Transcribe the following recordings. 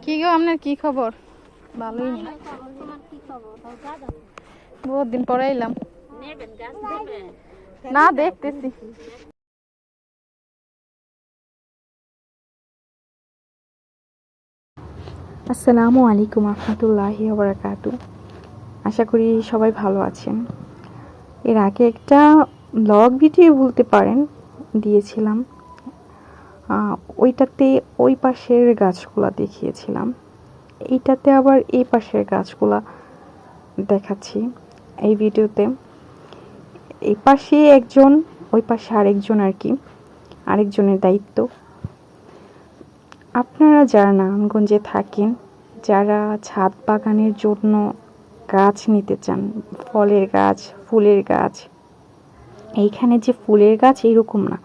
কি গো, আপনার কি খবর? ভালোই না। বহুত দিন পরে এলাম। না, দেখতেছি। আসসালামু আলাইকুম রহমতুল্লাহি ওয়া বারাকাতুহু। আশা করি সবাই ভালো আছেন। এর আগে একটা ব্লগ ভিডিও বলতে পারেন দিয়েছিলাম। ওইটাতে ওই পাশের গাছগুলা দেখিয়েছিলাম, এইটাতে আবার এই পাশের গাছগুলা দেখাচ্ছি। এই ভিডিওতে এই পাশে একজন, ওই পাশে আরেকজন, আর কি আরেকজনের দায়িত্ব। আপনারা যারা নারায়ণগঞ্জে থাকেন, যারা ছাদ বাগানের জন্য গাছ নিতে চান, ফলের গাছ, ফুলের গাছ, এইখানে যে ফুলের গাছ এরকম না,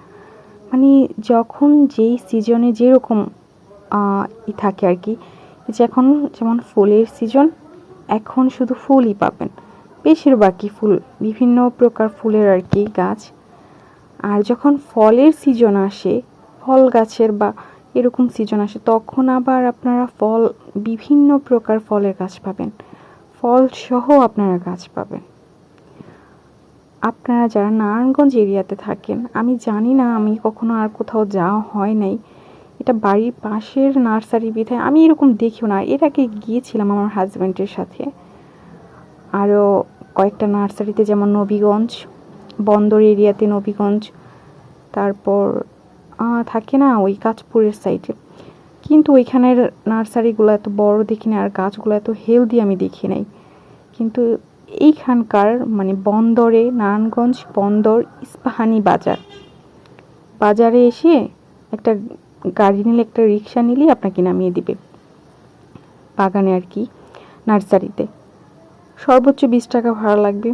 মানে যখন যেই সিজনে যেরকম থাকে আর কি। যে এখন যেমন ফুলের সিজন, এখন শুধু ফুলই পাবেন, বেশিরভাগই ফুল, বিভিন্ন প্রকার ফুলের আর কি গাছ। আর যখন ফলের সিজন আসে, ফল গাছের বা এরকম সিজন আসে, তখন আবার আপনারা ফল, বিভিন্ন প্রকার ফলের গাছ পাবেন, ফল সহ আপনারা গাছ পাবেন। আপনারা যারা নারায়ণগঞ্জ এরিয়াতে থাকেন, আমি জানি না, আমি কখনো আর কোথাও যাওয়া হয় নাই, এটা বাড়ির পাশের নার্সারি বিধায় আমি এরকম দেখিও না। এর আগে গিয়েছিলাম আমার হাজব্যান্ডের সাথে আরও কয়েকটা নার্সারিতে, যেমন নবীগঞ্জ, বন্দর এরিয়াতে নবীগঞ্জ, তারপর থাকে না ওই কাঁচপুরের সাইডে। কিন্তু ওইখানের নার্সারিগুলো এত বড় দেখি না, আর গাছগুলো এত হেলদি আমি দেখি নাই। কিন্তু এইখানকার মানে বন্দরে, নারায়ণগঞ্জ বন্দর ইস্পাহানি বাজারে এসে একটা গাড়ি নিলে, একটা রিক্সা নিলেই আপনাকে নামিয়ে দিবে বাগানে আর কি, নার্সারিতে। সর্বোচ্চ 20 টাকা ভাড়া লাগবে।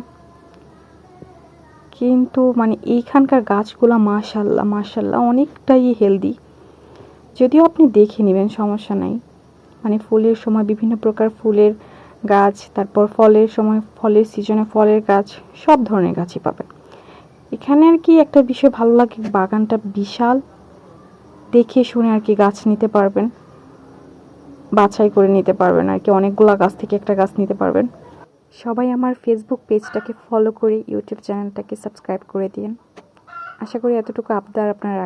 কিন্তু মানে এইখানকার গাছগুলো মাশাল্লাহ মাশাল্লাহ অনেকটাই হেলদি। যদিও আপনি দেখে নেবেন, সমস্যা নাই। মানে ফুলের সময় বিভিন্ন প্রকার ফুলের গাছ, তারপর ফলের সময় ফলের সিজনে ফলের গাছ, সব ধরনের গাছই পাবেন এখানে আর কি। একটা বিষয় ভালো লাগে, বাগানটা বিশাল, দেখে শুনে আর কি গাছ নিতে পারবেন, বাছাই করে নিতে পারবেন আর কি, অনেকগুলা গাছ থেকে একটা গাছ নিতে পারবেন। সবাই আমার ফেসবুক পেজটাকে ফলো করে ইউটিউব চ্যানেলটাকে সাবস্ক্রাইব করে দিন। আশা করি এতটুকু আবদার আপনারা